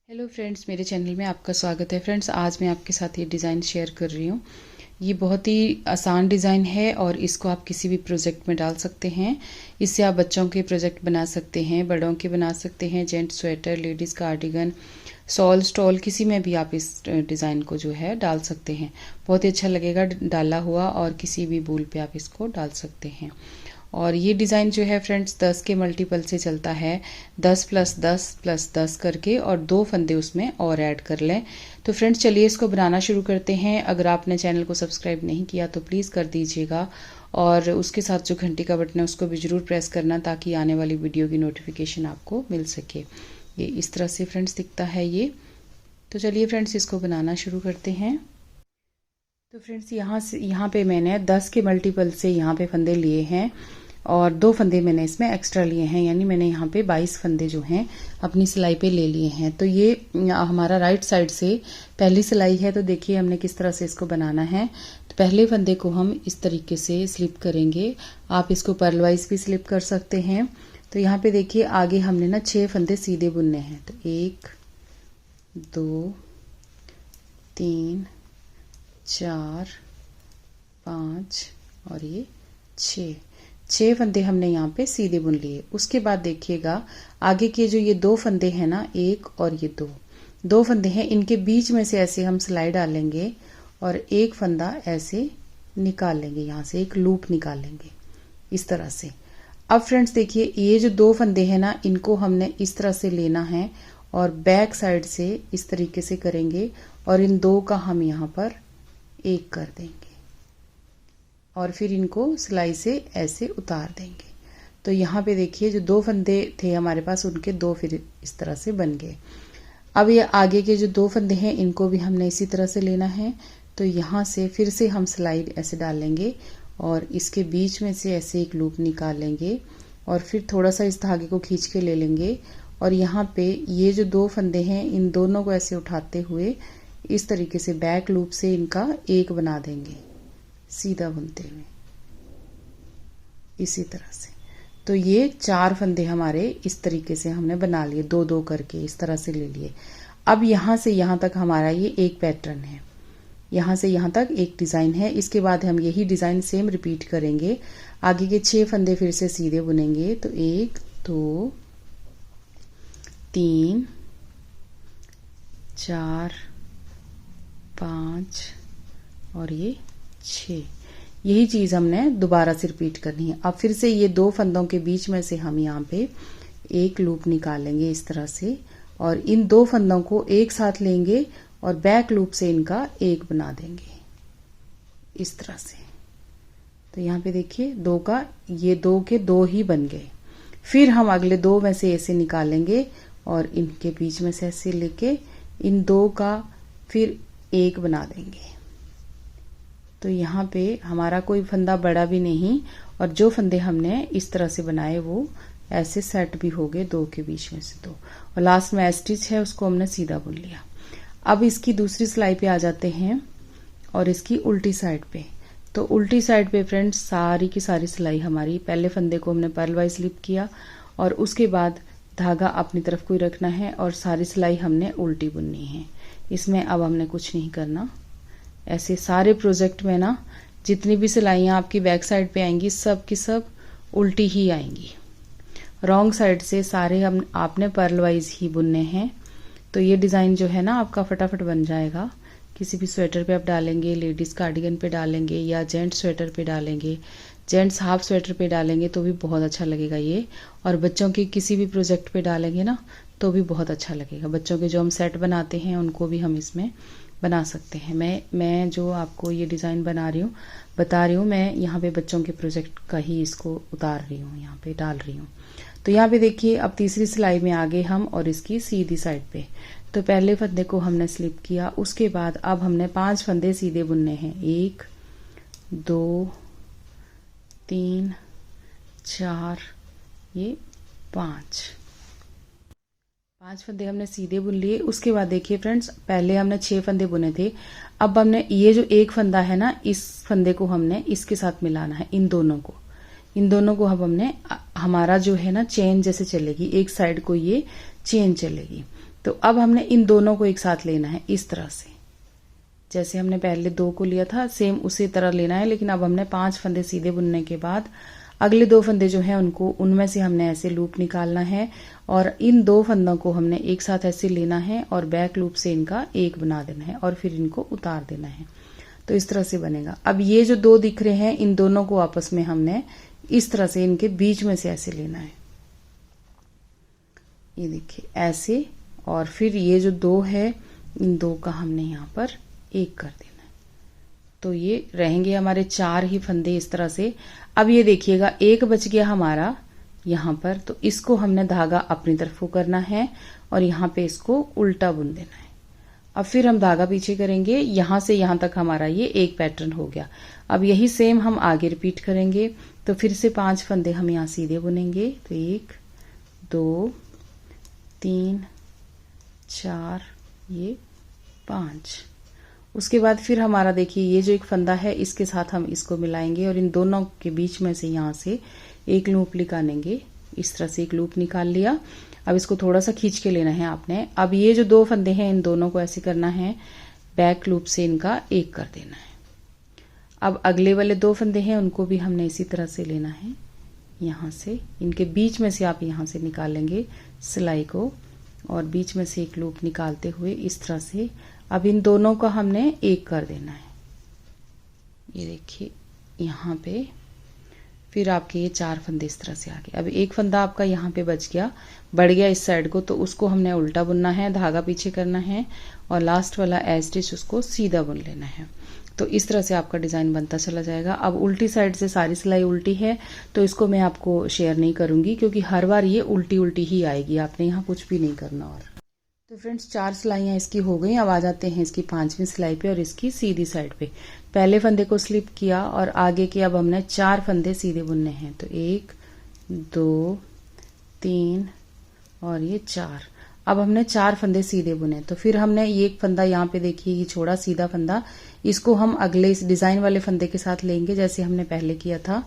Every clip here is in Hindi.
हेलो फ्रेंड्स, मेरे चैनल में आपका स्वागत है। फ्रेंड्स, आज मैं आपके साथ ये डिज़ाइन शेयर कर रही हूँ। ये बहुत ही आसान डिज़ाइन है और इसको आप किसी भी प्रोजेक्ट में डाल सकते हैं। इससे आप बच्चों के प्रोजेक्ट बना सकते हैं, बड़ों के बना सकते हैं, gents sweater, ladies cardigan, shawl stole, किसी में भी आप इस डिज़ाइन को जो है डाल सकते हैं। बहुत ही अच्छा लगेगा डाला हुआ, और किसी भी वूल पे आप इसको डाल सकते हैं। और ये डिज़ाइन जो है फ्रेंड्स 10 के मल्टीपल से चलता है, 10 + 10 + 10 करके, और 2 फंदे उसमें और ऐड कर लें। तो फ्रेंड्स चलिए इसको बनाना शुरू करते हैं। अगर आपने चैनल को सब्सक्राइब नहीं किया तो प्लीज़ कर दीजिएगा, और उसके साथ जो घंटी का बटन है उसको भी ज़रूर प्रेस करना, ताकि आने वाली वीडियो की नोटिफिकेशन आपको मिल सके। ये इस तरह से फ्रेंड्स दिखता है ये। तो चलिए फ्रेंड्स इसको बनाना शुरू करते हैं। तो फ्रेंड्स यहाँ पे मैंने 10 के मल्टीपल से यहाँ पे फंदे लिए हैं, और 2 फंदे मैंने इसमें एक्स्ट्रा लिए हैं, यानी मैंने यहाँ पे 22 फंदे जो हैं अपनी सिलाई पे ले लिए हैं। तो ये हमारा राइट साइड से पहली सिलाई है। तो देखिए हमने किस तरह से इसको बनाना है। तो पहले फंदे को हम इस तरीके से स्लिप करेंगे। आप इसको पर्ल वाइज भी स्लिप कर सकते हैं। तो यहाँ पे देखिए आगे हमने ना 6 फंदे सीधे बुनने हैं। तो 1 2 3 4 5 और ये 6 फंदे हमने यहाँ पे सीधे बुन लिए। उसके बाद देखिएगा आगे के जो ये 2 फंदे हैं ना, 1 और ये 2 फंदे हैं, इनके बीच में से ऐसे हम सिलाई डालेंगे और एक फंदा ऐसे निकाल लेंगे, यहाँ से एक लूप निकालेंगे इस तरह से। अब फ्रेंड्स देखिए ये जो 2 फंदे हैं ना, इनको हमने इस तरह से लेना है और बैक साइड से इस तरीके से करेंगे, और इन 2 का हम यहाँ पर एक कर देंगे और फिर इनको सिलाई से ऐसे उतार देंगे। तो यहाँ पे देखिए जो 2 फंदे थे हमारे पास, उनके 2 फिर इस तरह से बन गए। अब ये आगे के जो 2 फंदे हैं इनको भी हमने इसी तरह से लेना है। तो यहाँ से फिर से हम सिलाई ऐसे डालेंगे और इसके बीच में से ऐसे एक लूप निकाल लेंगे, और फिर थोड़ा सा इस धागे को खींच के ले लेंगे, और यहाँ पे ये जो 2 फंदे हैं इन दोनों को ऐसे उठाते हुए इस तरीके से बैक लूप से इनका एक बना देंगे सीधा बुनते हुए इसी तरह से। तो ये 4 फंदे हमारे इस तरीके से हमने बना लिए, 2-2 करके इस तरह से ले लिए। अब यहाँ से यहाँ तक हमारा ये एक पैटर्न है, यहाँ से यहाँ तक एक डिज़ाइन है। इसके बाद हम यही डिज़ाइन सेम रिपीट करेंगे। आगे के 6 फंदे फिर से सीधे बुनेंगे। तो 1 2 3 4 5 और ये 6। यही चीज़ हमने दोबारा से रिपीट करनी है। अब फिर से ये 2 फंदों के बीच में से हम यहाँ पे एक लूप निकालेंगे इस तरह से, और इन 2 फंदों को एक साथ लेंगे और बैक लूप से इनका एक बना देंगे इस तरह से। तो यहाँ पे देखिए 2 का ये 2 के 2 ही बन गए। फिर हम अगले 2 में से ऐसे निकालेंगे और इनके बीच में से ऐसे लेके इन 2 का फिर एक बना देंगे। तो यहाँ पे हमारा कोई फंदा बड़ा भी नहीं, और जो फंदे हमने इस तरह से बनाए वो ऐसे सेट भी हो गए 2 के बीच में से 2, और लास्ट में स्टिच है उसको हमने सीधा बुन लिया। अब इसकी दूसरी सिलाई पे आ जाते हैं और इसकी उल्टी साइड पे। तो उल्टी साइड पे फ्रेंड्स सारी की सारी सिलाई हमारी, पहले फंदे को हमने पर्ल वाइज स्लिप किया और उसके बाद धागा अपनी तरफ को ही रखना है, और सारी सिलाई हमने उल्टी बुननी है। इसमें अब हमने कुछ नहीं करना। ऐसे सारे प्रोजेक्ट में ना जितनी भी सिलाइयाँ आपकी बैक साइड पे आएंगी सब की सब उल्टी ही आएंगी। रॉन्ग साइड से सारे हम आपने पर्ल वाइज ही बुनने हैं। तो ये डिज़ाइन जो है ना आपका फटाफट बन जाएगा। किसी भी स्वेटर पे आप डालेंगे, लेडीज़ कार्डिगन पे डालेंगे या जेंट्स स्वेटर पे डालेंगे, जेंट्स हाफ स्वेटर पे डालेंगे तो भी बहुत अच्छा लगेगा ये। और बच्चों के किसी भी प्रोजेक्ट पे डालेंगे ना तो भी बहुत अच्छा लगेगा। बच्चों के जो हम सेट बनाते हैं उनको भी हम इसमें बना सकते हैं। मैं जो आपको ये डिज़ाइन बता रही हूँ, मैं यहाँ पे बच्चों के प्रोजेक्ट का ही इसको उतार रही हूँ, यहाँ पे डाल रही हूँ। तो यहाँ पे देखिए अब तीसरी सिलाई में आगे हम, और इसकी सीधी साइड पे। तो पहले फंदे को हमने स्लिप किया, उसके बाद अब हमने 5 फंदे सीधे बुनने हैं। 1 2 3 4 ये 5 फंदे हमने सीधे बुन लिए। उसके बाद देखिए फ्रेंड्स पहले हमने 6 फंदे बुने थे। अब हमने ये जो एक फंदा है ना, इस फंदे को हमने इसके साथ मिलाना है, इन दोनों को अब हमने, हमारा जो है ना चेन जैसे चलेगी, एक साइड को ये चेन चलेगी। तो अब हमने इन दोनों को एक साथ लेना है इस तरह से, जैसे हमने पहले 2 को लिया था सेम उसी तरह लेना है। लेकिन अब हमने 5 फंदे सीधे बुनने के बाद अगले 2 फंदे जो हैं उनको उनमें से हमने ऐसे लूप निकालना है और इन 2 फंदों को हमने एक साथ ऐसे लेना है और बैक लूप से इनका एक बना देना है और फिर इनको उतार देना है। तो इस तरह से बनेगा। अब ये जो 2 दिख रहे हैं इन दोनों को आपस में हमने इस तरह से इनके बीच में से ऐसे लेना है, ये देखिए ऐसे, और फिर ये जो 2 है इन 2 का हमने यहाँ पर एक कर देना है। तो ये रहेंगे हमारे 4 ही फंदे इस तरह से। अब ये देखिएगा एक बच गया हमारा यहाँ पर, तो इसको हमने धागा अपनी तरफ को करना है और यहाँ पे इसको उल्टा बुन देना है। अब फिर हम धागा पीछे करेंगे, यहां से यहां तक हमारा ये एक पैटर्न हो गया। अब यही सेम हम आगे रिपीट करेंगे। तो फिर से 5 फंदे हम यहाँ सीधे बुनेंगे। तो 1 2 3 4 ये 5। उसके बाद फिर हमारा देखिए ये जो एक फंदा है इसके साथ हम इसको मिलाएंगे और इन दोनों के बीच में से यहाँ से एक लूप निकालेंगे। इस तरह से एक लूप निकाल लिया। अब इसको थोड़ा सा खींच के लेना है आपने। अब ये जो 2 फंदे हैं इन दोनों को ऐसे करना है, बैक लूप से इनका एक कर देना है। अब अगले वाले 2 फंदे हैं उनको भी हमने इसी तरह से लेना है, यहाँ से इनके बीच में से आप यहाँ से निकालेंगे सिलाई को और बीच में से एक लूप निकालते हुए इस तरह से अब इन दोनों का हमने एक कर देना है। ये देखिए यहाँ पे फिर आपके ये 4 फंदे इस तरह से आ गए। अब एक फंदा आपका यहाँ पे बच गया, बढ़ गया इस साइड को, तो उसको हमने उल्टा बुनना है, धागा पीछे करना है और लास्ट वाला एज स्टिच उसको सीधा बुन लेना है। तो इस तरह से आपका डिजाइन बनता चला जाएगा। अब उल्टी साइड से सारी सिलाई उल्टी है तो इसको मैं आपको शेयर नहीं करूंगी क्योंकि हर बार ये उल्टी उल्टी ही आएगी, आपने यहाँ कुछ भी नहीं करना। और तो फ्रेंड्स 4 सिलाइयाँ इसकी हो गई। अब आ जाते हैं इसकी 5वीं सिलाई पे और इसकी सीधी साइड पे। पहले फंदे को स्लिप किया और आगे के अब हमने 4 फंदे सीधे बुनने हैं। तो 1 2 3 और ये 4। अब हमने 4 फंदे सीधे बुने। तो फिर हमने ये एक फंदा यहाँ पे देखिए ये छोड़ा सीधा फंदा, इसको हम अगले इस डिजाइन वाले फंदे के साथ लेंगे जैसे हमने पहले किया था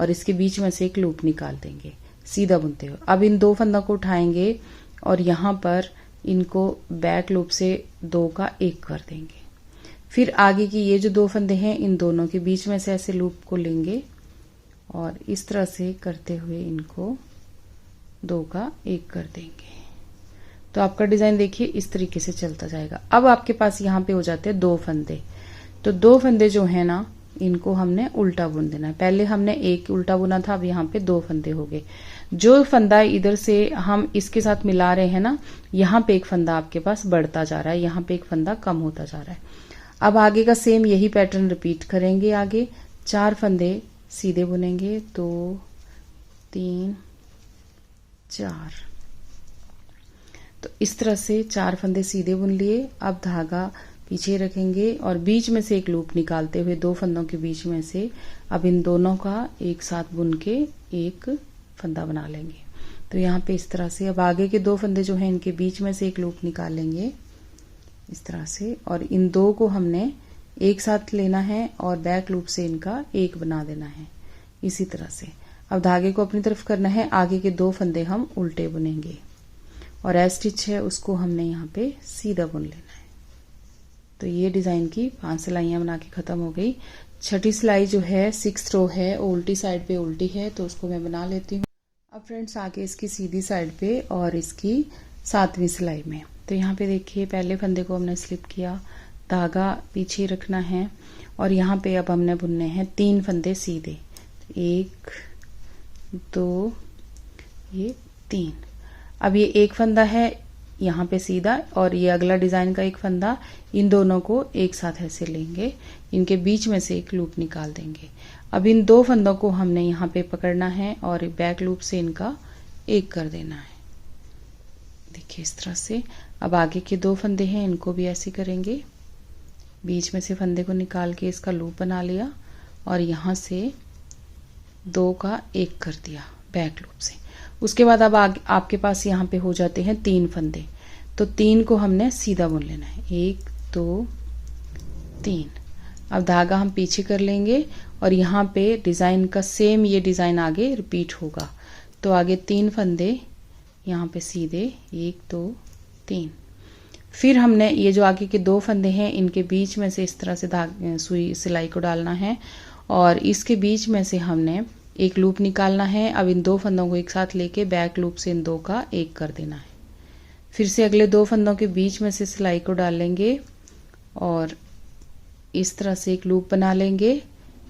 और इसके बीच में से एक लूप निकाल देंगे सीधा बुनते हुए। अब इन 2 फंदों को उठाएंगे और यहाँ पर इनको बैक लूप से 2 का एक कर देंगे। फिर आगे की ये जो 2 फंदे हैं इन दोनों के बीच में से ऐसे लूप को लेंगे और इस तरह से करते हुए इनको 2 का एक कर देंगे। तो आपका डिजाइन देखिए इस तरीके से चलता जाएगा। अब आपके पास यहाँ पे हो जाते हैं 2 फंदे। तो 2 फंदे जो है ना इनको हमने उल्टा बुन देना है। पहले हमने एक उल्टा बुना था, अब यहाँ पे 2 फंदे हो गए। जो फंदा इधर से हम इसके साथ मिला रहे हैं ना, यहाँ पे एक फंदा आपके पास बढ़ता जा रहा है, यहाँ पे एक फंदा कम होता जा रहा है। अब आगे का सेम यही पैटर्न रिपीट करेंगे। आगे 4 फंदे सीधे बुनेंगे, 2 3 4। तो इस तरह से 4 फंदे सीधे बुन लिए। अब धागा पीछे रखेंगे और बीच में से एक लूप निकालते हुए 2 फंदों के बीच में से अब इन दोनों का एक साथ बुन के एक फंदा बना लेंगे। तो यहाँ पे इस तरह से अब आगे के 2 फंदे जो हैं इनके बीच में से एक लूप निकालेंगे इस तरह से और इन 2 को हमने एक साथ लेना है और बैक लूप से इनका एक बना देना है इसी तरह से। अब धागे को अपनी तरफ करना है, आगे के 2 फंदे हम उल्टे बुनेंगे और एज स्टिच है उसको हमने यहाँ पे सीधा बुन लेना है। तो ये डिजाइन की 5 सिलाइयां बना के खत्म हो गई। छठी सिलाई जो है 6th रो है वो उल्टी साइड पे उल्टी है तो उसको मैं बना लेती हूँ। अब फ्रेंड्स आगे इसकी सीधी साइड पे और इसकी 7वीं सिलाई में। तो यहाँ पे देखिए पहले फंदे को हमने स्लिप किया, धागा पीछे रखना है और यहाँ पे अब हमने बुनने हैं 3 फंदे सीधे, 1 2 ये 3। अब ये एक फंदा है यहाँ पे सीधा और ये अगला डिजाइन का एक फंदा, इन दोनों को एक साथ ऐसे लेंगे, इनके बीच में से एक लूप निकाल देंगे। अब इन 2 फंदों को हमने यहाँ पे पकड़ना है और बैक लूप से इनका एक कर देना है। देखिए इस तरह से। अब आगे के 2 फंदे हैं इनको भी ऐसे करेंगे, बीच में से फंदे को निकाल के इसका लूप बना लिया और यहाँ से 2 का एक कर दिया बैक लूप से। उसके बाद अब आपके पास यहाँ पे हो जाते हैं 3 फंदे। तो 3 को हमने सीधा बुन लेना है, 1 2 3। अब धागा हम पीछे कर लेंगे और यहाँ पे डिजाइन का सेम ये डिजाइन आगे रिपीट होगा। तो आगे 3 फंदे यहाँ पे सीधे, 1 2 3 फिर हमने ये जो आगे के 2 फंदे हैं इनके बीच में से इस तरह से सुई सिलाई को डालना है और इसके बीच में से हमने एक लूप निकालना है। अब इन 2 फंदों को एक साथ लेके बैक लूप से इन 2 का एक कर देना है। फिर से अगले 2 फंदों के बीच में से सिलाई को डाल लेंगे और इस तरह से एक लूप बना लेंगे,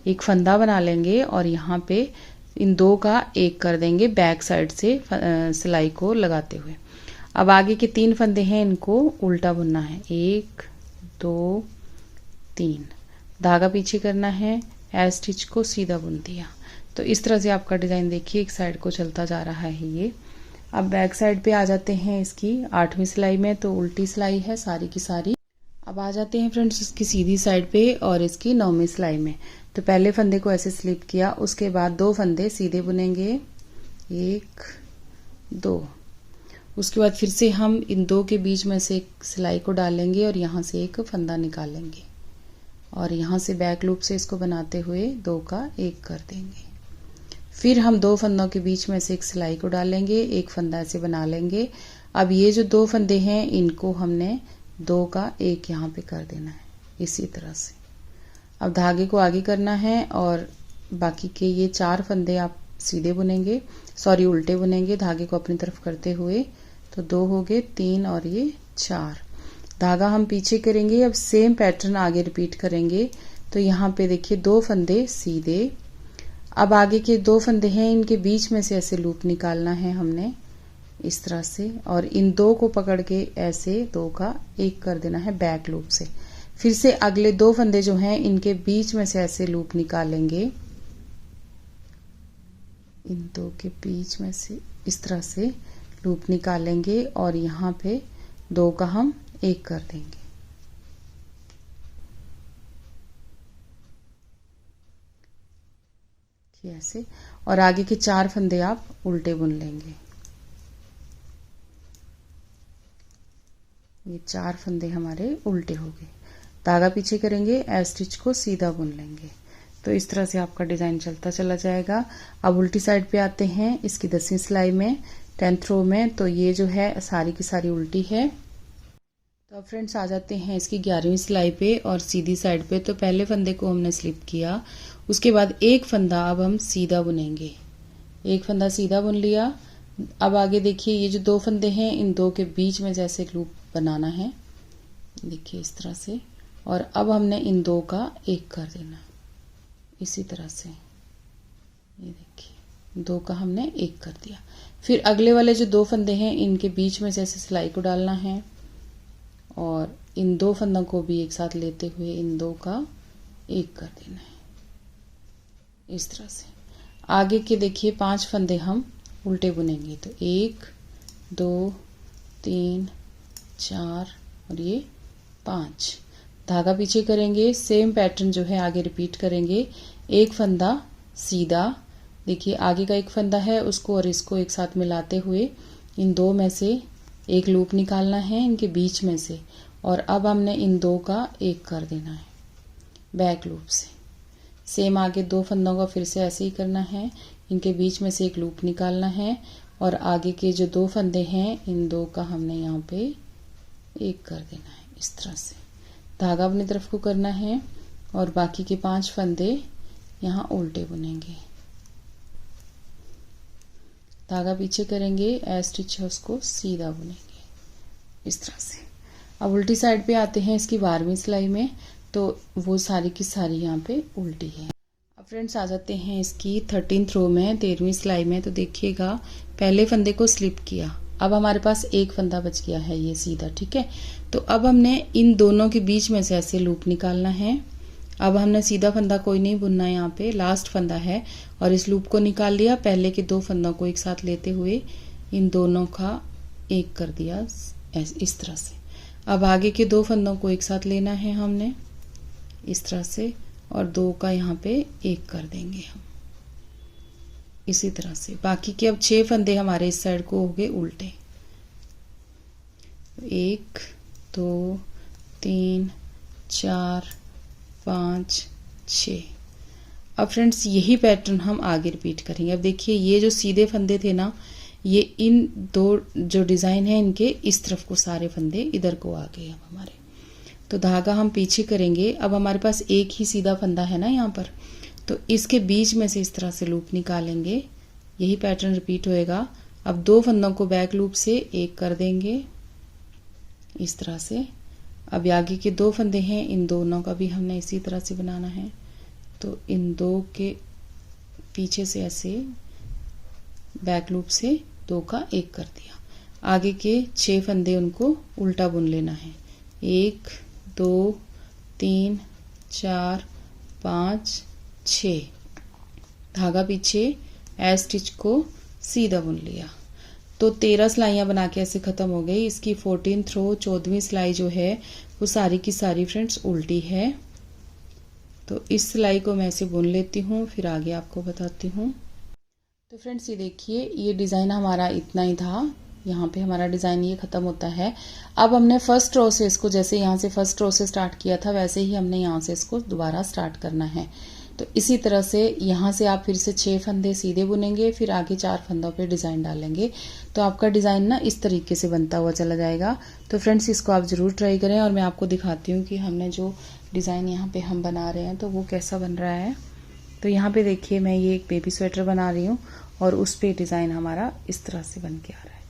एक फंदा बना लेंगे और यहाँ पे इन 2 का एक कर देंगे बैक साइड से सिलाई को लगाते हुए। अब आगे के 3 फंदे हैं इनको उल्टा बुनना है, 1 2 3, धागा पीछे करना है, एज स्टिच को सीधा बुन दिया। तो इस तरह से आपका डिज़ाइन देखिए एक साइड को चलता जा रहा है ये। अब बैक साइड पे आ जाते हैं इसकी 8वीं सिलाई में, तो उल्टी सिलाई है सारी की सारी। अब आ जाते हैं फ्रेंड्स इसकी सीधी साइड पे और इसकी 9वीं सिलाई में। तो पहले फंदे को ऐसे स्लिप किया, उसके बाद 2 फंदे सीधे बुनेंगे, 1 2, उसके बाद फिर से हम इन 2 के बीच में से एक सिलाई को डालेंगे और यहाँ से एक फंदा निकालेंगे और यहाँ से बैक लूप से इसको बनाते हुए 2 का एक कर देंगे। फिर हम 2 फंदों के बीच में से एक सिलाई को डालेंगे, एक फंदा ऐसे बना लेंगे। अब ये जो 2 फंदे हैं इनको हमने 2 का एक यहाँ पे कर देना है इसी तरह से। अब धागे को आगे करना है और बाकी के ये 4 फंदे आप सीधे बुनेंगे, सॉरी उल्टे बुनेंगे धागे को अपनी तरफ करते हुए। तो 2 हो गए, 3 और ये 4। धागा हम पीछे करेंगे। अब सेम पैटर्न आगे रिपीट करेंगे। तो यहाँ पे देखिए 2 फंदे सीधे। अब आगे के 2 फंदे हैं इनके बीच में से ऐसे लूप निकालना है हमने इस तरह से और इन 2 को पकड़ के ऐसे 2 का एक कर देना है बैक लूप से। फिर से अगले 2 फंदे जो हैं इनके बीच में से ऐसे लूप निकालेंगे, इन 2 के बीच में से इस तरह से लूप निकालेंगे और यहाँ पे 2 का हम एक कर देंगे। ऐसे और आगे के 4 फंदे आप उल्टे बुन लेंगे। ये 4 फंदे हमारे उल्टे हो गए। धागा पीछे करेंगे, एज स्टिच को सीधा बुन लेंगे। तो इस तरह से आपका डिजाइन चलता चला जाएगा। अब उल्टी साइड पे आते हैं इसकी 10वीं सिलाई में 10th रो में। तो ये जो है सारी की सारी उल्टी है। तो अब फ्रेंड्स आ जाते हैं इसकी 11वीं सिलाई पे और सीधी साइड पे। तो पहले फंदे को हमने स्लिप किया, उसके बाद एक फंदा अब हम सीधा बुनेंगे, एक फंदा सीधा बुन लिया। अब आगे देखिए ये जो 2 फंदे हैं इन 2 के बीच में जैसे एक लूप बनाना है, देखिए इस तरह से। और अब हमने इन 2 का एक कर देना इसी तरह से। ये देखिए 2 का हमने एक कर दिया। फिर अगले वाले जो 2 फंदे हैं इनके बीच में जैसे सिलाई को डालना है और इन 2 फंदों को भी एक साथ लेते हुए इन 2 का एक कर देना है इस तरह से। आगे के देखिए 5 फंदे हम उल्टे बुनेंगे। तो 1 2 3 4 और ये 5। धागा पीछे करेंगे, सेम पैटर्न जो है आगे रिपीट करेंगे। एक फंदा सीधा, देखिए आगे का एक फंदा है उसको और इसको एक साथ मिलाते हुए इन 2 में से एक लूप निकालना है इनके बीच में से और अब हमने इन 2 का एक कर देना है बैक लूप से। सेम आगे 2 फंदों का फिर से ऐसे ही करना है, इनके बीच में से एक लूप निकालना है और आगे के जो 2 फंदे हैं इन 2 का हमने यहाँ पे एक कर देना है इस तरह से। धागा अपनी तरफ को करना है और बाकी के 5 फंदे यहाँ उल्टे बुनेंगे। धागा पीछे करेंगे, एज स्टिच है उसको सीधा बुनेंगे इस तरह से। अब उल्टी साइड पे आते हैं इसकी 12वीं सिलाई में। तो वो सारी की सारी यहाँ पे उल्टी है। अब फ्रेंड्स आ जाते हैं इसकी 13th रो में 13वीं सिलाई में। तो देखिएगा पहले फंदे को स्लिप किया, अब हमारे पास एक फंदा बच गया है ये सीधा, ठीक है। तो अब हमने इन दोनों के बीच में से ऐसे लूप निकालना है। अब हमने सीधा फंदा कोई नहीं बुनना है, यहाँ पे लास्ट फंदा है और इस लूप को निकाल लिया। पहले के 2 फंदों को एक साथ लेते हुए इन दोनों का एक कर दिया इस तरह से। अब आगे के 2 फंदों को एक साथ लेना है हमने इस तरह से और 2 का यहाँ पे एक कर देंगे हम इसी तरह से। बाकी के अब 6 फंदे हमारे इस साइड को हो गए उल्टे। 1 2 3 4 5 6। अब फ्रेंड्स यही पैटर्न हम आगे रिपीट करेंगे। अब देखिए ये जो सीधे फंदे थे ना, ये इन दो जो डिज़ाइन है इनके इस तरफ को सारे फंदे इधर को आ गए अब हमारे। तो धागा हम पीछे करेंगे। अब हमारे पास एक ही सीधा फंदा है ना यहाँ पर, तो इसके बीच में से इस तरह से लूप निकालेंगे। यही पैटर्न रिपीट होएगा। अब दो फंदों को बैक लूप से एक कर देंगे इस तरह से। अब आगे के दो फंदे हैं, इन दोनों का भी हमने इसी तरह से बनाना है। तो इन दो के पीछे से ऐसे बैक लूप से दो का एक कर दिया। आगे के 6 फंदे उनको उल्टा बुन लेना है। 1 2 3 4 5 6, धागा पीछे ए स्टिच को सीधा बुन लिया। तो 13 सिलाइयाँ बना के ऐसे ख़त्म हो गई। इसकी 14th रो 14वीं सिलाई जो है वो सारी की सारी फ्रेंड्स उल्टी है। तो इस सिलाई को मैं ऐसे बुन लेती हूँ, फिर आगे आपको बताती हूँ। तो फ्रेंड्स ये देखिए, ये डिज़ाइन हमारा इतना ही था। यहाँ पे हमारा डिज़ाइन ये ख़त्म होता है। अब हमने फर्स्ट रो से इसको, जैसे यहाँ से फर्स्ट रो से स्टार्ट किया था वैसे ही हमने यहाँ से इसको दोबारा स्टार्ट करना है। तो इसी तरह से यहाँ से आप फिर से 6 फंदे सीधे बुनेंगे, फिर आगे 4 फंदों पे डिज़ाइन डालेंगे। तो आपका डिज़ाइन ना इस तरीके से बनता हुआ चला जाएगा। तो फ्रेंड्स इसको आप ज़रूर ट्राई करें और मैं आपको दिखाती हूँ कि हमने जो डिज़ाइन यहाँ पे हम बना रहे हैं तो वो कैसा बन रहा है। तो यहाँ पे देखिए, मैं ये एक बेबी स्वेटर बना रही हूँ और उस पर डिज़ाइन हमारा इस तरह से बन के आ रहा है।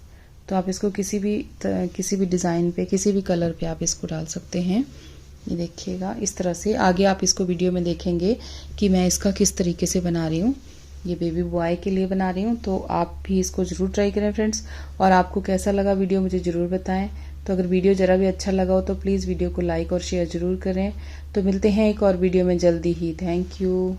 तो आप इसको किसी भी डिज़ाइन पे, किसी भी कलर पे आप इसको डाल सकते हैं। ये देखिएगा इस तरह से। आगे आप इसको वीडियो में देखेंगे कि मैं इसका किस तरीके से बना रही हूँ। ये बेबी बॉय के लिए बना रही हूँ। तो आप भी इसको ज़रूर ट्राई करें फ्रेंड्स। और आपको कैसा लगा वीडियो मुझे ज़रूर बताएं। तो अगर वीडियो ज़रा भी अच्छा लगा हो तो प्लीज़ वीडियो को लाइक और शेयर ज़रूर करें। तो मिलते हैं एक और वीडियो में जल्दी ही। Thank you.